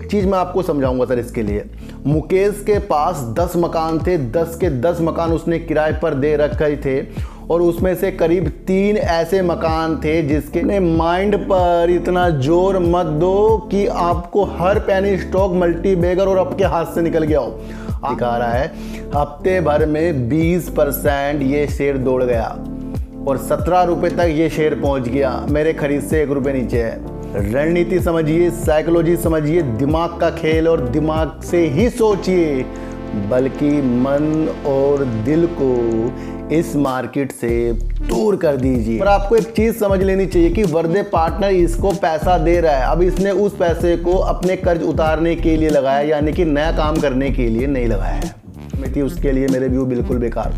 एक चीज़ मैं आपको समझाऊंगा सर। इसके लिए मुकेश के पास 10 मकान थे, 10 के 10 मकान उसने किराए पर दे रखे थे और उसमें से करीब 3 ऐसे मकान थे जिसके माइंड पर इतना जोर मत दो कि आपको हर पेनी स्टॉक मल्टी बैगर और आपके हाथ से निकल गया हो। दिखा रहा है हफ्ते भर में 20% ये शेयर दौड़ गया और 17 रुपये तक ये शेयर पहुंच गया। मेरे खरीद से 1 रुपये नीचे है। रणनीति समझिए, साइकोलॉजी समझिए, दिमाग का खेल और दिमाग से ही सोचिए, बल्कि मन और दिल को इस मार्केट से दूर कर दीजिए। पर आपको एक चीज समझ लेनी चाहिए कि वर्दे पार्टनर इसको पैसा दे रहा है। अब इसने उस पैसे को अपने कर्ज उतारने के लिए लगाया, यानी कि नया काम करने के लिए नहीं लगाया है। उसके लिए मेरे व्यू बिल्कुल बेकार।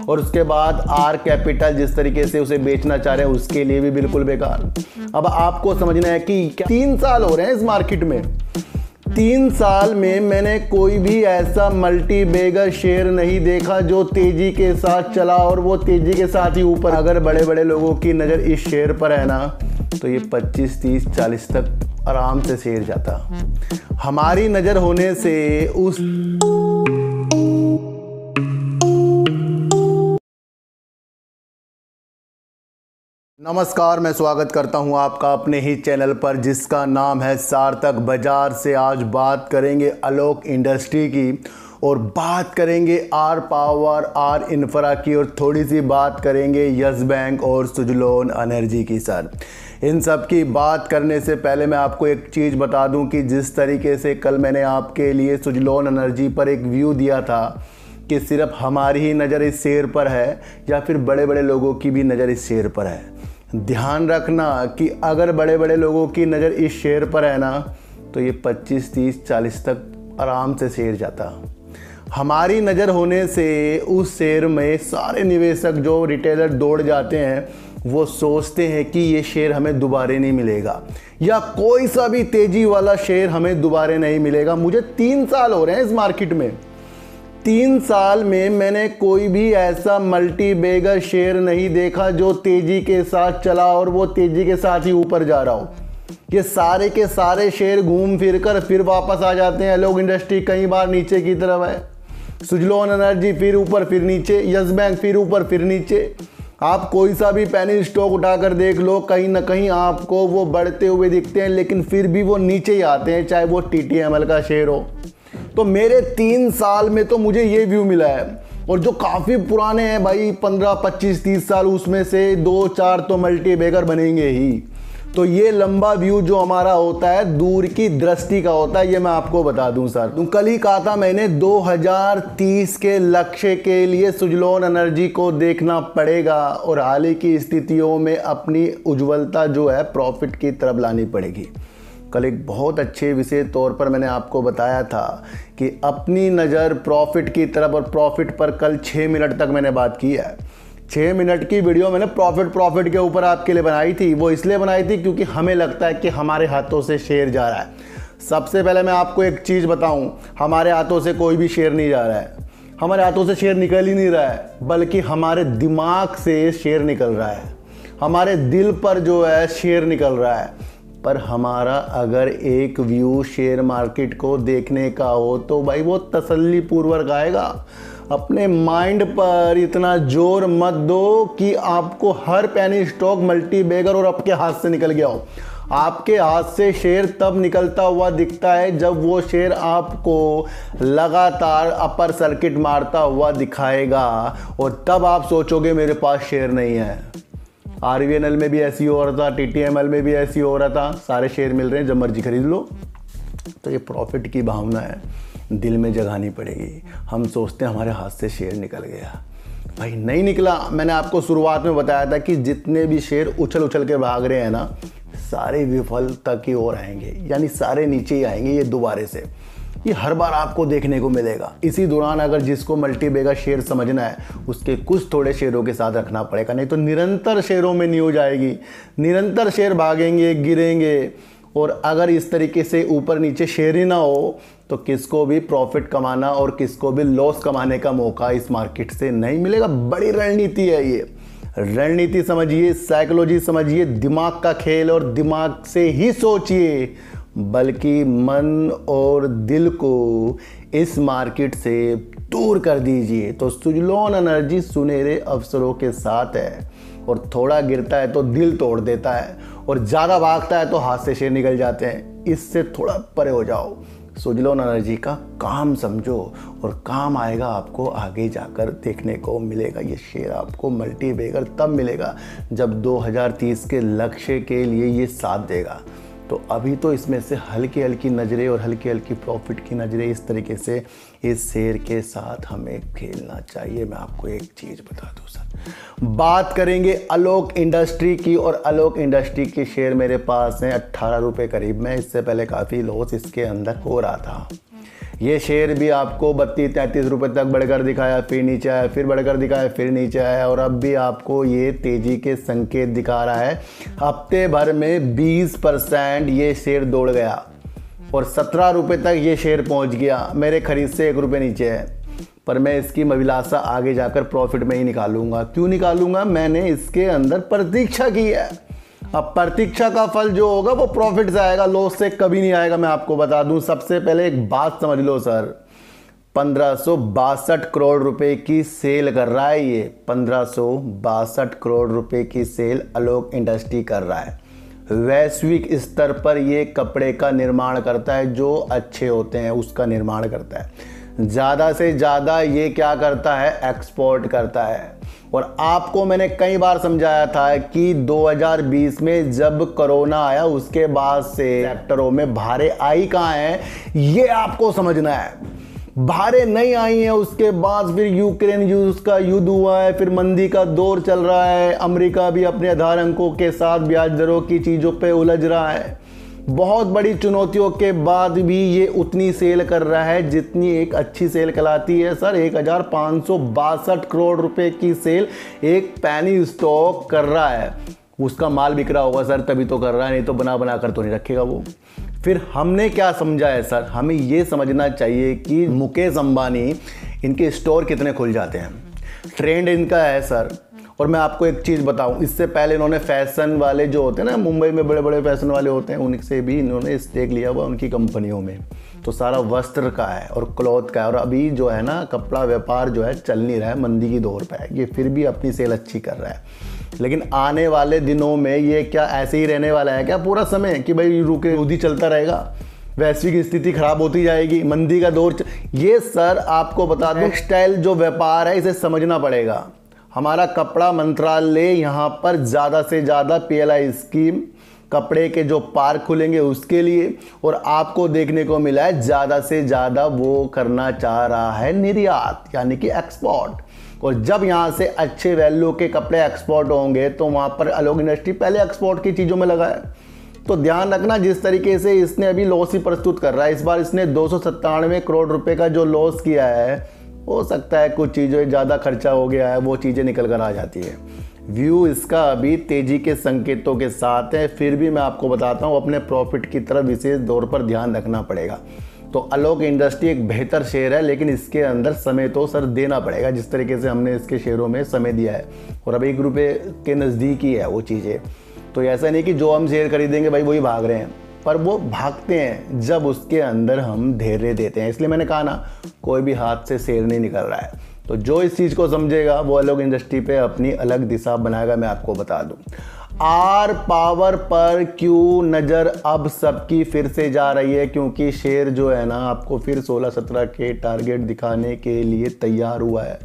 और उसके बाद आर कैपिटल जिस तरीके से उसे बेचना चाह रहे हैं उसके लिए भी बिल्कुल बेकार। अब आपको समझना है कि 3 साल हो रहे हैं इस मार्केट में, 3 साल में मैंने कोई भी ऐसा मल्टी बैगर शेयर नहीं देखा जो तेजी के साथ चला और वो तेजी के साथ ही ऊपर। अगर बड़े बड़े लोगों की नज़र इस शेयर पर है ना तो ये 25, 30, 40 तक आराम से शेयर जाता। हमारी नज़र होने से उस नमस्कार, मैं स्वागत करता हूं आपका अपने ही चैनल पर जिसका नाम है सार्थक बाजार से। आज बात करेंगे आलोक इंडस्ट्री की और बात करेंगे आर पावर, आर इंफ्रा की और थोड़ी सी बात करेंगे यस बैंक और सुजलोन एनर्जी की। सर, इन सब की बात करने से पहले मैं आपको एक चीज़ बता दूं कि जिस तरीके से कल मैंने आपके लिए सुजलोन एनर्जी पर एक व्यू दिया था कि सिर्फ हमारी ही नज़र इस शेयर पर है या फिर बड़े बड़े लोगों की भी नज़र इस शेयर पर है, ध्यान रखना कि अगर बड़े बड़े लोगों की नज़र इस शेयर पर है ना तो ये 25, 30, 40 तक आराम से शेयर जाता। हमारी नज़र होने से उस शेयर में सारे निवेशक जो रिटेलर दौड़ जाते हैं वो सोचते हैं कि ये शेयर हमें दोबारा नहीं मिलेगा या कोई सा भी तेज़ी वाला शेयर हमें दोबारा नहीं मिलेगा। मुझे 3 साल हो रहे हैं इस मार्केट में, 3 साल में मैंने कोई भी ऐसा मल्टी बैगर शेयर नहीं देखा जो तेजी के साथ चला और वो तेजी के साथ ही ऊपर जा रहा हो। ये सारे के सारे शेयर घूम फिर कर फिर वापस आ जाते हैं। आलोक इंडस्ट्री कई बार नीचे की तरफ है, सुजलोन एनर्जी फिर ऊपर फिर नीचे, यस बैंक फिर ऊपर फिर नीचे। आप कोई सा भी पेनी स्टॉक उठाकर देख लो, कहीं ना कहीं आपको वो बढ़ते हुए दिखते हैं लेकिन फिर भी वो नीचे ही आते हैं, चाहे वो TTML का शेयर हो। तो मेरे 3 साल में तो मुझे ये व्यू मिला है और जो काफ़ी पुराने हैं भाई 15, 25, 30 साल, उसमें से 2-4 तो मल्टी बैगर बनेंगे ही। तो ये लंबा व्यू जो हमारा होता है दूर की दृष्टि का होता है, ये मैं आपको बता दूं सर। तो कल ही कहा था मैंने 2030 के लक्ष्य के लिए सुजलोन एनर्जी को देखना पड़ेगा और हाल ही की स्थितियों में अपनी उज्ज्वलता जो है प्रॉफिट की तरफ लानी पड़ेगी। कल एक बहुत अच्छे विषय तौर पर मैंने आपको बताया था कि अपनी नज़र प्रॉफिट की तरफ, और प्रॉफिट पर कल 6 मिनट तक मैंने बात की है। 6 मिनट की वीडियो मैंने प्रॉफिट के ऊपर आपके लिए बनाई थी। वो इसलिए बनाई थी क्योंकि हमें लगता है कि हमारे हाथों से शेयर जा रहा है। सबसे पहले मैं आपको एक चीज़ बताऊं, हमारे हाथों से कोई भी शेयर नहीं जा रहा है, हमारे हाथों से शेयर निकल ही नहीं रहा है, बल्कि हमारे दिमाग से शेयर निकल रहा है, हमारे दिल पर जो है शेयर निकल रहा है। पर हमारा अगर एक व्यू शेयर मार्केट को देखने का हो तो भाई वो तसल्ली पूर्वक आएगा। अपने माइंड पर इतना जोर मत दो कि आपको हर पेनी स्टॉक मल्टी बैगर और आपके हाथ से निकल गया हो। आपके हाथ से शेयर तब निकलता हुआ दिखता है जब वो शेयर आपको लगातार अपर सर्किट मारता हुआ दिखाएगा और तब आप सोचोगे मेरे पास शेयर नहीं है। RVNL में भी ऐसी हो रहा था, TTML में भी ऐसी हो रहा था, सारे शेयर मिल रहे हैं, जब मर्जी खरीद लो। तो ये प्रॉफिट की भावना है, दिल में जगानी पड़ेगी। हम सोचते हैं हमारे हाथ से शेयर निकल गया, भाई नहीं निकला। मैंने आपको शुरुआत में बताया था कि जितने भी शेयर उछल उछल के भाग रहे हैं ना, सारे विफलता की ओर आएंगे, यानी सारे नीचे ही आएंगे ये दोबारे से। ये हर बार आपको देखने को मिलेगा। इसी दौरान अगर जिसको मल्टी बैगर शेयर समझना है उसके कुछ थोड़े शेयरों के साथ रखना पड़ेगा, नहीं तो निरंतर शेयरों में न्यूज आएगी, निरंतर शेयर भागेंगे, गिरेंगे। और अगर इस तरीके से ऊपर नीचे शेयर ही ना हो तो किसको भी प्रॉफिट कमाना और किसको भी लॉस कमाने का मौका इस मार्केट से नहीं मिलेगा। बड़ी रणनीति है ये। रणनीति समझिए, साइकोलॉजी समझिए, दिमाग का खेल और दिमाग से ही सोचिए, बल्कि मन और दिल को इस मार्केट से दूर कर दीजिए। तो सुजलॉन एनर्जी सुनहरे अवसरों के साथ है, और थोड़ा गिरता है तो दिल तोड़ देता है, और ज़्यादा भागता है तो हाथ से शेर निकल जाते हैं। इससे थोड़ा परे हो जाओ, सुजलॉन एनर्जी का काम समझो, और काम आएगा आपको आगे जाकर देखने को मिलेगा। ये शेयर आपको मल्टीबैगर तब मिलेगा जब 2030 के लक्ष्य के लिए ये साथ देगा। तो अभी तो इसमें से हल्की हल्की नज़रें और हल्की हल्की प्रॉफिट की नज़रें, इस तरीके से इस शेयर के साथ हमें खेलना चाहिए। मैं आपको एक चीज़ बता दूं सर, बात करेंगे आलोक इंडस्ट्री की, और आलोक इंडस्ट्री के शेयर मेरे पास हैं 18 रुपये करीब में। इससे पहले काफ़ी लॉस इसके अंदर हो रहा था। ये शेयर भी आपको 32-33 रुपये तक बढ़कर दिखाया, फिर नीचे आया, फिर बढ़कर दिखाया, फिर नीचे आया, और अब भी आपको ये तेज़ी के संकेत दिखा रहा है। हफ्ते भर में 20% ये शेयर दौड़ गया, और 17 रुपये तक ये शेयर पहुंच गया। मेरे खरीद से 1 रुपये नीचे है, पर मैं इसकी अभिलाषा आगे जाकर प्रॉफिट में ही निकालूंगा। क्यों निकालूंगा? मैंने इसके अंदर प्रतीक्षा की है। अब प्रतीक्षा का फल जो होगा वो प्रॉफिट से आएगा, लॉस से कभी नहीं आएगा। मैं आपको बता दूं, सबसे पहले एक बात समझ लो सर, 1562 करोड़ रुपए की सेल कर रहा है ये। 1562 करोड़ रुपए की सेल आलोक इंडस्ट्री कर रहा है। वैश्विक स्तर पर ये कपड़े का निर्माण करता है, जो अच्छे होते हैं उसका निर्माण करता है। ज़्यादा से ज़्यादा ये क्या करता है? एक्सपोर्ट करता है। और आपको मैंने कई बार समझाया था कि 2020 में जब कोरोना आया उसके बाद से सेक्टरों में भारे आई कहाँ हैं, ये आपको समझना है। भारे नहीं आई हैं, उसके बाद फिर यूक्रेन का युद्ध हुआ है, फिर मंदी का दौर चल रहा है, अमेरिका भी अपने आधार अंकों के साथ ब्याज दरों की चीज़ों पे उलझ रहा है। बहुत बड़ी चुनौतियों के बाद भी ये उतनी सेल कर रहा है जितनी एक अच्छी सेल कहलाती है सर। 1562 करोड़ रुपए की सेल एक पैनी स्टॉक कर रहा है। उसका माल बिक रहा होगा सर, तभी तो कर रहा है, नहीं तो बना बना कर तो नहीं रखेगा वो। फिर हमने क्या समझा है सर? हमें ये समझना चाहिए कि मुकेश अंबानी, इनके स्टोर कितने खुल जाते हैं, ट्रेंड इनका है सर। और मैं आपको एक चीज़ बताऊं, इससे पहले इन्होंने फैशन वाले जो होते हैं ना, मुंबई में बड़े बड़े फैशन वाले होते हैं, उनसे भी इन्होंने स्टेक लिया हुआ उनकी कंपनियों में। तो सारा वस्त्र का है और क्लॉथ का है, और अभी जो है ना कपड़ा व्यापार जो है चल नहीं रहा है, मंदी की दौर पे है। ये फिर भी अपनी सेल अच्छी कर रहा है। लेकिन आने वाले दिनों में ये क्या ऐसे ही रहने वाला है क्या पूरा समय, कि भाई रुके उदी चलता रहेगा, वैश्विक स्थिति खराब होती जाएगी, मंदी का दौर ये सर आपको बता दूं, टेक्सटाइल जो व्यापार है इसे समझना पड़ेगा। हमारा कपड़ा मंत्रालय यहाँ पर ज़्यादा से ज़्यादा PLI स्कीम, कपड़े के जो पार्क खुलेंगे उसके लिए, और आपको देखने को मिला है ज़्यादा से ज़्यादा वो करना चाह रहा है निर्यात, यानी कि एक्सपोर्ट। और जब यहाँ से अच्छे वैल्यू के कपड़े एक्सपोर्ट होंगे तो वहाँ पर आलोक इंडस्ट्री पहले एक्सपोर्ट की चीज़ों में लगा है। तो ध्यान रखना, जिस तरीके से इसने अभी लॉस ही प्रस्तुत कर रहा है, इस बार इसने 297 करोड़ रुपए का जो लॉस किया है, हो सकता है कुछ चीज़ें ज़्यादा खर्चा हो गया है, वो चीज़ें निकल कर आ जाती है। व्यू इसका अभी तेज़ी के संकेतों के साथ है, फिर भी मैं आपको बताता हूँ अपने प्रॉफिट की तरफ विशेष तौर पर ध्यान रखना पड़ेगा। तो आलोक इंडस्ट्री एक बेहतर शेयर है, लेकिन इसके अंदर समय तो सर देना पड़ेगा, जिस तरीके से हमने इसके शेयरों में समय दिया है, और अब 1 रुपये के नज़दीक ही है वो चीज़ें। तो ऐसा नहीं कि जो हम शेयर खरीदेंगे भाई वही भाग रहे हैं, पर वो भागते हैं जब उसके अंदर हम धैर्य देते हैं। इसलिए मैंने कहा ना, कोई भी हाथ से शेयर नहीं निकल रहा है। तो जो इस चीज़ को समझेगा वो आलोक इंडस्ट्री पे अपनी अलग दिशा बनाएगा। मैं आपको बता दूं, आर पावर पर क्यों नज़र अब सबकी फिर से जा रही है, क्योंकि शेयर जो है ना आपको फिर 16-17 के टारगेट दिखाने के लिए तैयार हुआ है।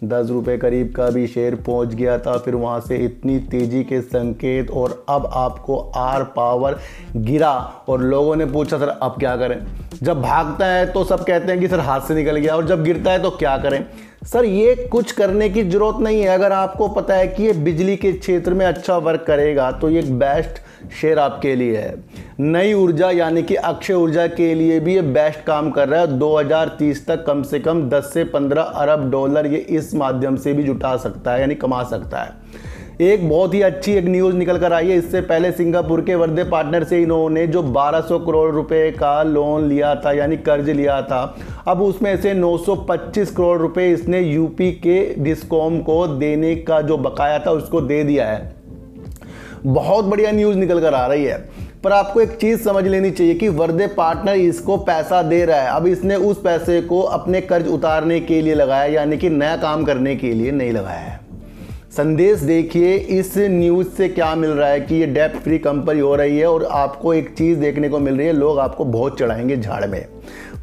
10 रुपये करीब का भी शेयर पहुंच गया था, फिर वहां से इतनी तेज़ी के संकेत, और अब आपको आर पावर गिरा और लोगों ने पूछा सर अब क्या करें। जब भागता है तो सब कहते हैं कि सर हाथ से निकल गया, और जब गिरता है तो क्या करें। सर ये कुछ करने की जरूरत नहीं है। अगर आपको पता है कि ये बिजली के क्षेत्र में अच्छा वर्क करेगा तो ये एक बेस्ट शेयर आपके लिए है। नई ऊर्जा यानी कि अक्षय ऊर्जा के लिए भी ये बेस्ट काम कर रहा है। 2030 तक कम से कम 10 से 15 अरब डॉलर ये इस माध्यम से भी जुटा सकता है, यानी कमा सकता है। एक बहुत ही अच्छी एक न्यूज़ निकल कर आई है। इससे पहले सिंगापुर के वर्दे पार्टनर से इन्होंने जो 1200 करोड़ रुपए का लोन लिया था, यानी कर्ज लिया था, अब उसमें से 925 करोड़ रुपए इसने यूपी के डिस्कॉम को देने का जो बकाया था उसको दे दिया है। बहुत बढ़िया न्यूज़ निकल कर आ रही है। पर आपको एक चीज़ समझ लेनी चाहिए कि वर्दे पार्टनर इसको पैसा दे रहा है, अब इसने उस पैसे को अपने कर्ज उतारने के लिए लगाया, यानी कि नया काम करने के लिए नहीं लगाया है। संदेश देखिए इस न्यूज़ से क्या मिल रहा है कि ये डेब्ट फ्री कंपनी हो रही है, और आपको एक चीज़ देखने को मिल रही है, लोग आपको बहुत चढ़ाएंगे झाड़ में।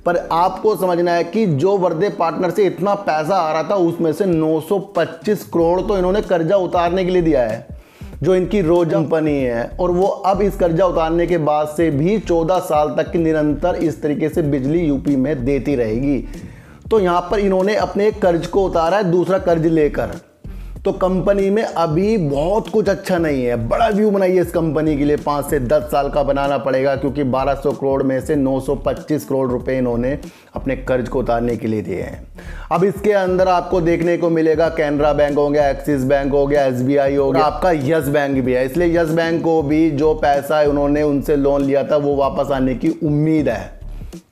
पर आपको समझना है कि जो वर्दे पार्टनर से इतना पैसा आ रहा था उसमें से 925 करोड़ तो इन्होंने कर्जा उतारने के लिए दिया है, जो इनकी रोज कंपनी है, और वो अब इस कर्जा उतारने के बाद से भी 14 साल तक की निरंतर इस तरीके से बिजली यूपी में देती रहेगी। तो यहाँ पर इन्होंने अपने कर्ज को उतारा है दूसरा कर्ज लेकर। तो कंपनी में अभी बहुत कुछ अच्छा नहीं है। बड़ा व्यू बनाइए इस कंपनी के लिए, 5 से 10 साल का बनाना पड़ेगा, क्योंकि 1200 करोड़ में से 925 करोड़ रुपए इन्होंने अपने कर्ज को उतारने के लिए दिए हैं। अब इसके अंदर आपको देखने को मिलेगा कैनरा बैंक हो गया, एक्सिस बैंक हो गया, SBI हो गया, आपका यस बैंक भी है। इसलिए यस बैंक को भी जो पैसा उन्होंने उनसे लोन लिया था वो वापस आने की उम्मीद है।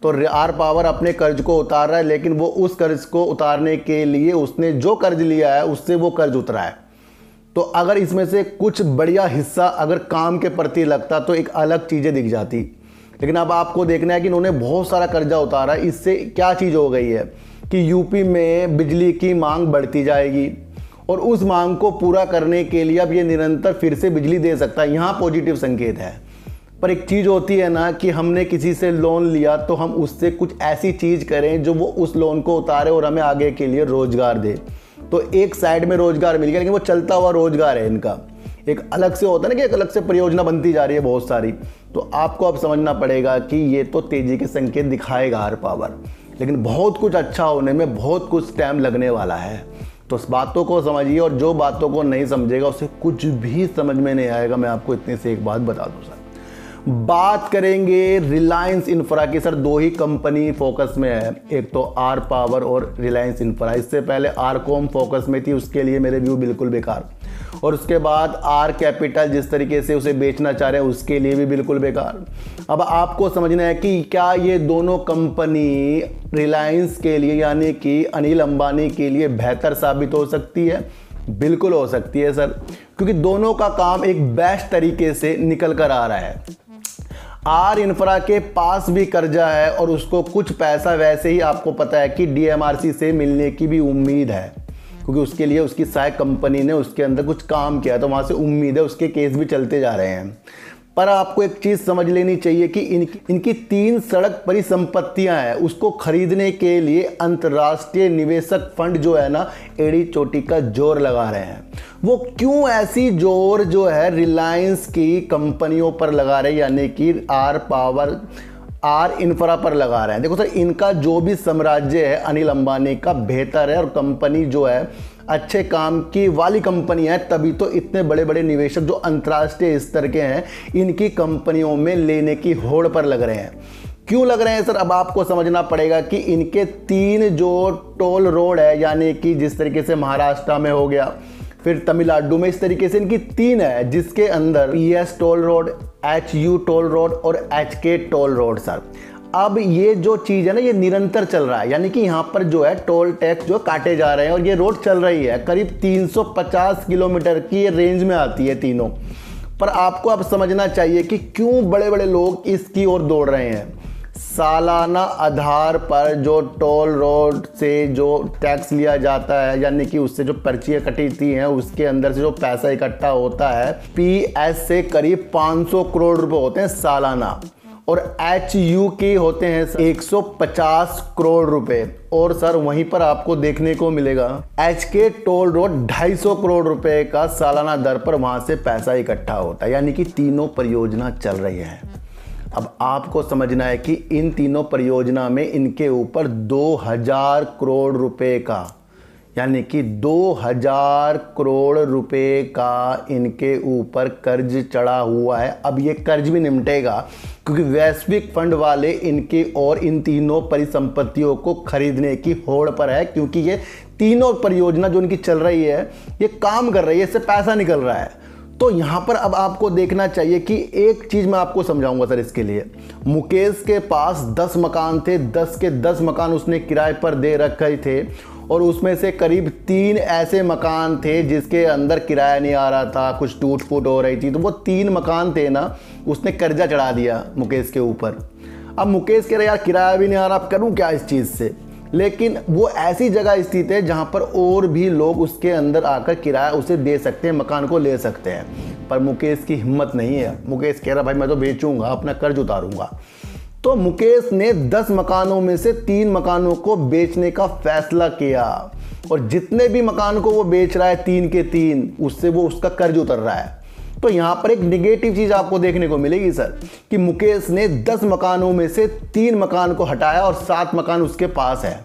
तो आर पावर अपने कर्ज को उतार रहा है, लेकिन वो उस कर्ज को उतारने के लिए उसने जो कर्ज लिया है उससे वो कर्ज उतरा है। तो अगर इसमें से कुछ बढ़िया हिस्सा अगर काम के प्रति लगता तो एक अलग चीज़ें दिख जाती, लेकिन अब आपको देखना है कि इन्होंने बहुत सारा कर्जा उतारा। इससे क्या चीज़ हो गई है कि यूपी में बिजली की मांग बढ़ती जाएगी, और उस मांग को पूरा करने के लिए अब ये निरंतर फिर से बिजली दे सकता है। यहाँ पॉजिटिव संकेत है। पर एक चीज़ होती है ना कि हमने किसी से लोन लिया तो हम उससे कुछ ऐसी चीज़ करें जो वो उस लोन को उतारे और हमें आगे के लिए रोजगार दे। तो एक साइड में रोजगार मिल गया, लेकिन वो चलता हुआ रोजगार है इनका। एक अलग से होता है ना कि एक अलग से परियोजना बनती जा रही है बहुत सारी। तो आपको अब समझना पड़ेगा कि ये तो तेजी के संकेत दिखाएगा आर पावर, लेकिन बहुत कुछ अच्छा होने में बहुत कुछ टाइम लगने वाला है। तो इस बातों को समझिए, और जो बातों को नहीं समझेगा उसे कुछ भी समझ में नहीं आएगा। मैं आपको इतने से एक बात बता दूं सर, बात करेंगे रिलायंस इंफ्रा की। सर दो ही कंपनी फोकस में है, एक तो आर पावर और रिलायंस इंफ्रा। इससे पहले आरकॉम फोकस में थी, उसके लिए मेरे व्यू बिल्कुल बेकार। और उसके बाद आर कैपिटल जिस तरीके से उसे बेचना चाह रहे हैं उसके लिए भी बिल्कुल बेकार। अब आपको समझना है कि क्या ये दोनों कंपनी रिलायंस के लिए यानी कि अनिल अंबानी के लिए बेहतर साबित हो सकती है? बिल्कुल हो सकती है सर, क्योंकि दोनों का काम एक बेस्ट तरीके से निकल कर आ रहा है। आर इंफ्रा के पास भी कर्जा है और उसको कुछ पैसा वैसे ही आपको पता है कि DMRC से मिलने की भी उम्मीद है, क्योंकि उसके लिए उसकी सहायक कंपनी ने उसके अंदर कुछ काम किया, तो वहाँ से उम्मीद है, उसके केस भी चलते जा रहे हैं। पर आपको एक चीज़ समझ लेनी चाहिए कि इनकी 3 सड़क परिसंपत्तियां हैं, उसको खरीदने के लिए अंतर्राष्ट्रीय निवेशक फंड जो है ना एड़ी चोटी का जोर लगा रहे हैं। वो क्यों ऐसी जोर जो है रिलायंस की कंपनियों पर लगा रहे हैं, यानी कि आर पावर आर इंफ्रा पर लगा रहे हैं। देखो सर, इनका जो भी साम्राज्य है अनिल अंबानी का बेहतर है, और कंपनी जो है अच्छे काम की वाली कंपनी है, तभी तो इतने बड़े बड़े निवेशक जो अंतर्राष्ट्रीय स्तर के हैं इनकी कंपनियों में लेने की होड़ पर लग रहे हैं। क्यों लग रहे हैं सर? अब आपको समझना पड़ेगा कि इनके 3 जो टोल रोड है, यानी कि जिस तरीके से महाराष्ट्र में हो गया, फिर तमिलनाडु में, इस तरीके से इनकी 3 है, जिसके अंदर PS toll road, HU toll road और HK टोल रोड। सर अब ये जो चीज़ है ना ये निरंतर चल रहा है, यानी कि यहाँ पर जो है टोल टैक्स जो काटे जा रहे हैं, और ये रोड चल रही है करीब 350 किलोमीटर की ये रेंज में आती है तीनों। पर आपको अब समझना चाहिए कि क्यों बड़े बड़े लोग इसकी ओर दौड़ रहे हैं। सालाना आधार पर जो टोल रोड से जो टैक्स लिया जाता है, यानी कि उससे जो पर्चियाँ कटी हैं उसके अंदर से जो पैसा इकट्ठा होता है, PS से करीब 500 करोड़ रुपए होते हैं सालाना, और HU के होते हैं 150 करोड़ रुपए। और सर वहीं पर आपको देखने को मिलेगा HK टोल रोड 250 करोड़ रुपए का सालाना दर पर वहां से पैसा इकट्ठा होता है, यानी कि तीनों परियोजना चल रही है। अब आपको समझना है कि इन तीनों परियोजना में इनके ऊपर 2000 करोड़ रुपए का, यानी कि 2000 करोड़ रुपए का इनके ऊपर कर्ज चढ़ा हुआ है। अब ये कर्ज भी निपटेगा, क्योंकि वैश्विक फंड वाले इनके और इन तीनों परिसंपत्तियों को खरीदने की होड़ पर है, क्योंकि ये तीनों परियोजना जो इनकी चल रही है ये काम कर रही है, इससे पैसा निकल रहा है। तो यहाँ पर अब आपको देखना चाहिए कि एक चीज़ मैं आपको समझाऊंगा सर। इसके लिए मुकेश के पास 10 मकान थे, 10 के 10 मकान उसने किराए पर दे रखे थे, और उसमें से करीब 3 ऐसे मकान थे जिसके अंदर किराया नहीं आ रहा था, कुछ टूट फूट हो रही थी। तो वो 3 मकान थे ना, उसने कर्जा चढ़ा दिया मुकेश के ऊपर। अब मुकेश कह रहा यार किराया भी नहीं आ रहा, अब करूँ क्या इस चीज़ से। लेकिन वो ऐसी जगह स्थित है जहाँ पर और भी लोग उसके अंदर आकर किराया उसे दे सकते हैं, मकान को ले सकते हैं। पर मुकेश की हिम्मत नहीं है। मुकेश कह रहा भाई मैं तो बेचूंगा, अपना कर्ज उतारूंगा। तो मुकेश ने 10 मकानों में से 3 मकानों को बेचने का फैसला किया, और जितने भी मकान को वो बेच रहा है 3 के 3, उससे वो उसका कर्ज उतर रहा है। तो यहाँ पर एक निगेटिव चीज़ आपको देखने को मिलेगी सर, कि मुकेश ने 10 मकानों में से 3 मकान को हटाया और 7 मकान उसके पास है,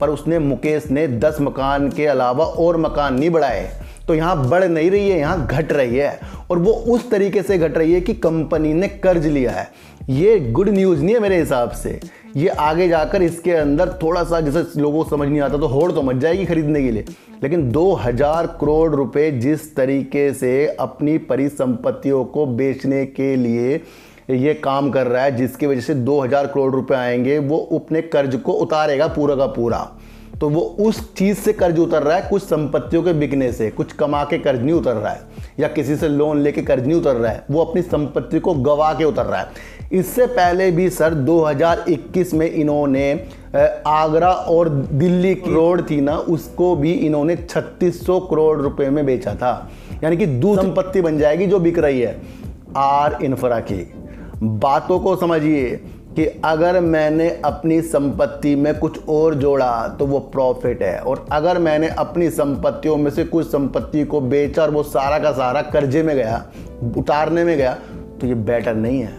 पर उसने मुकेश ने 10 मकान के अलावा और मकान नहीं बढ़ाए। तो यहाँ बढ़ नहीं रही है, यहाँ घट रही है, और वो उस तरीके से घट रही है कि कंपनी ने कर्ज लिया है। ये गुड न्यूज़ नहीं है मेरे हिसाब से। ये आगे जाकर इसके अंदर थोड़ा सा, जैसे लोगों को समझ नहीं आता तो होड़ तो मच जाएगी खरीदने के लिए, लेकिन 2000 करोड़ रुपए जिस तरीके से अपनी परिसंपत्तियों को बेचने के लिए ये काम कर रहा है, जिसकी वजह से 2000 करोड़ रुपए आएंगे, वो अपने कर्ज को उतारेगा पूरा का पूरा। तो वो उस चीज़ से कर्ज उतर रहा है, कुछ संपत्तियों के बिकने से। कुछ कमा के कर्ज नहीं उतर रहा है, या किसी से लोन लेके कर्ज नहीं उतर रहा है, वो अपनी संपत्ति को गवा के उतर रहा है। इससे पहले भी सर 2021 में इन्होंने आगरा और दिल्ली की रोड थी ना, उसको भी इन्होंने 3600 करोड़ रुपए में बेचा था। यानी कि दूसरी संपत्ति बन जाएगी जो बिक रही है। आर इंफ्रा की बातों को समझिए कि अगर मैंने अपनी संपत्ति में कुछ और जोड़ा तो वो प्रॉफिट है, और अगर मैंने अपनी संपत्तियों में से कुछ संपत्ति को बेचा और वो सारा का सारा कर्जे में गया, उतारने में गया, तो ये बेटर नहीं है।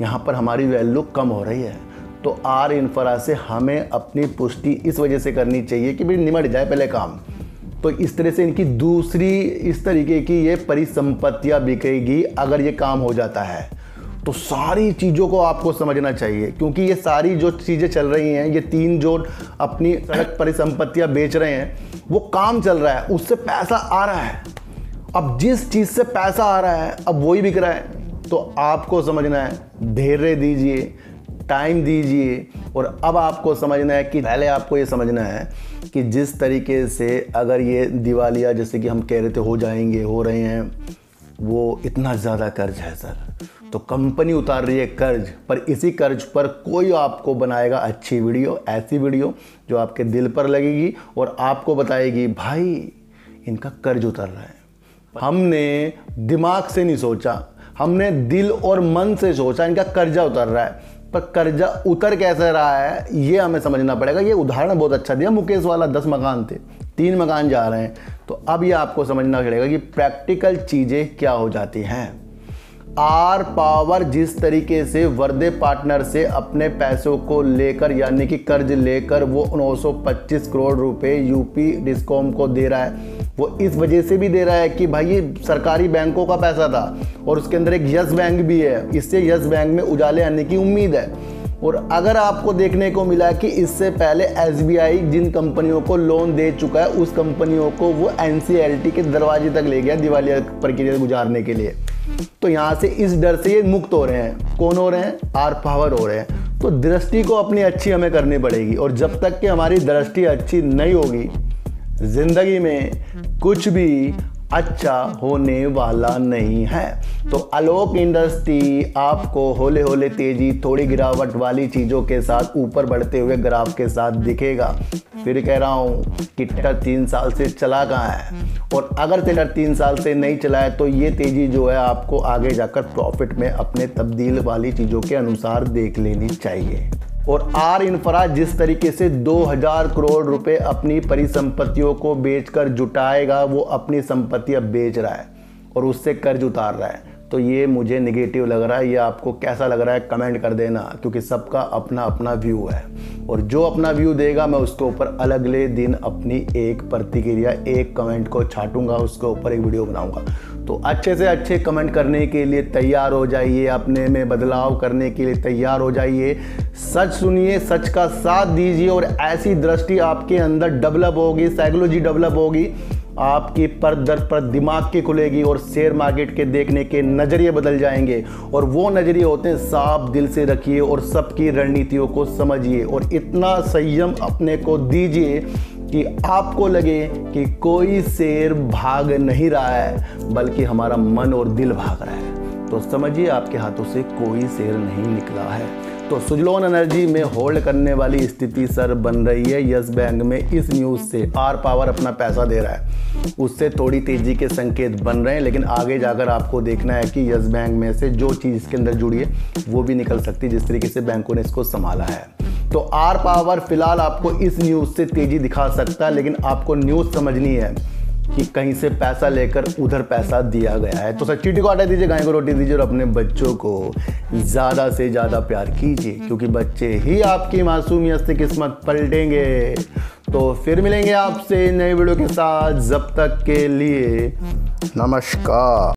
यहाँ पर हमारी वैल्यू कम हो रही है। तो आर इंफ्रा से हमें अपनी पुष्टि इस वजह से करनी चाहिए कि भाई निमट जाए पहले काम। तो इस तरह से इनकी दूसरी इस तरीके की ये परिसंपत्तियाँ बिकेगी अगर ये काम हो जाता है। तो सारी चीज़ों को आपको समझना चाहिए, क्योंकि ये सारी जो चीज़ें चल रही हैं, ये 3 जो अपनी सड़क परिसंपत्तियाँ बेच रहे हैं, वो काम चल रहा है, उससे पैसा आ रहा है। अब जिस चीज़ से पैसा आ रहा है अब वही बिक रहा है। तो आपको समझना है, धैर्य दीजिए, टाइम दीजिए, और अब आपको समझना है कि पहले आपको ये समझना है कि जिस तरीके से अगर ये दिवालिया जैसे कि हम कह रहे थे हो जाएंगे, हो रहे हैं, वो इतना ज़्यादा कर्ज है सर। तो कंपनी उतार रही है कर्ज, पर इसी कर्ज पर कोई आपको बनाएगा अच्छी वीडियो, ऐसी वीडियो जो आपके दिल पर लगेगी और आपको बताएगी भाई इनका कर्ज उतर रहा है। हमने दिमाग से नहीं सोचा, हमने दिल और मन से सोचा इनका कर्जा उतर रहा है। पर कर्जा उतर कैसे रहा है ये हमें समझना पड़ेगा। ये उदाहरण बहुत अच्छा दिया मुकेश वाला, 10 मकान थे, 3 मकान जा रहे हैं। तो अब ये आपको समझना पड़ेगा कि प्रैक्टिकल चीज़ें क्या हो जाती हैं। आर पावर जिस तरीके से वर्दे पार्टनर से अपने पैसों को लेकर, यानी कि कर्ज लेकर, वो 925 करोड़ रुपए यूपी डिस्कॉम को दे रहा है, वो इस वजह से भी दे रहा है कि भाई ये सरकारी बैंकों का पैसा था और उसके अंदर एक यस बैंक भी है, इससे यस बैंक में उजाले आने की उम्मीद है। और अगर आपको देखने को मिला कि इससे पहले एसबीआई जिन कंपनियों को लोन दे चुका है, उस कंपनियों को वो एनसीएलटी के दरवाजे तक ले गया दिवालिया प्रक्रिया गुजारने के लिए। तो यहाँ से इस डर से ये मुक्त हो रहे हैं। कौन हो रहे हैं? आर पावर हो रहे हैं। तो दृष्टि को अपनी अच्छी हमें करनी पड़ेगी, और जब तक कि हमारी दृष्टि अच्छी नहीं होगी, जिंदगी में कुछ भी अच्छा होने वाला नहीं है। तो आलोक इंडस्ट्री आपको होले होले तेजी, थोड़ी गिरावट वाली चीज़ों के साथ ऊपर बढ़ते हुए ग्राफ के साथ दिखेगा। फिर कह रहा हूँ कि टेलर 3 साल से चला कहाँ है, और अगर टेलर 3 साल से नहीं चला है तो ये तेज़ी जो है आपको आगे जाकर प्रॉफिट में अपने तब्दील वाली चीज़ों के अनुसार देख लेनी चाहिए। और आर इंफ्रा जिस तरीके से 2000 करोड़ रुपए अपनी परिसंपत्तियों को बेचकर जुटाएगा, वो अपनी संपत्तियां बेच रहा है और उससे कर्ज उतार रहा है। तो ये मुझे नेगेटिव लग रहा है। ये आपको कैसा लग रहा है कमेंट कर देना, क्योंकि सबका अपना अपना व्यू है, और जो अपना व्यू देगा मैं उसके ऊपर अगले दिन अपनी एक प्रतिक्रिया, एक कमेंट को छाटूंगा, उसके ऊपर एक वीडियो बनाऊंगा। तो अच्छे से अच्छे कमेंट करने के लिए तैयार हो जाइए, अपने में बदलाव करने के लिए तैयार हो जाइए। सच सुनिए, सच का साथ दीजिए, और ऐसी दृष्टि आपके अंदर डेवलप होगी, साइकोलॉजी डेवलप होगी, आपकी पर दर पर दिमाग की खुलेगी, और शेयर मार्केट के देखने के नज़रिए बदल जाएंगे। और वो नज़रिए होते हैं साफ दिल से रखिए और सबकी रणनीतियों को समझिए, और इतना संयम अपने को दीजिए कि आपको लगे कि कोई शेर भाग नहीं रहा है बल्कि हमारा मन और दिल भाग रहा है, तो समझिए आपके हाथों से कोई शेर नहीं निकला है। तो सुजलोन एनर्जी में होल्ड करने वाली स्थिति सर बन रही है। यस बैंक में इस न्यूज़ से आर पावर अपना पैसा दे रहा है, उससे थोड़ी तेज़ी के संकेत बन रहे हैं, लेकिन आगे जाकर आपको देखना है कि यस बैंक में से जो चीज़ इसके अंदर जुड़ी है वो भी निकल सकती है, जिस तरीके से बैंकों ने इसको संभाला है। तो आर पावर फिलहाल आपको इस न्यूज़ से तेज़ी दिखा सकता है, लेकिन आपको न्यूज़ समझनी है कि कहीं से पैसा लेकर उधर पैसा दिया गया है। तो सच्ची को आटा दीजिए, गाय को रोटी दीजिए और अपने बच्चों को ज़्यादा से ज़्यादा प्यार कीजिए, क्योंकि बच्चे ही आपकी मासूमियत से किस्मत पलटेंगे। तो फिर मिलेंगे आपसे नए वीडियो के साथ, जब तक के लिए नमस्कार।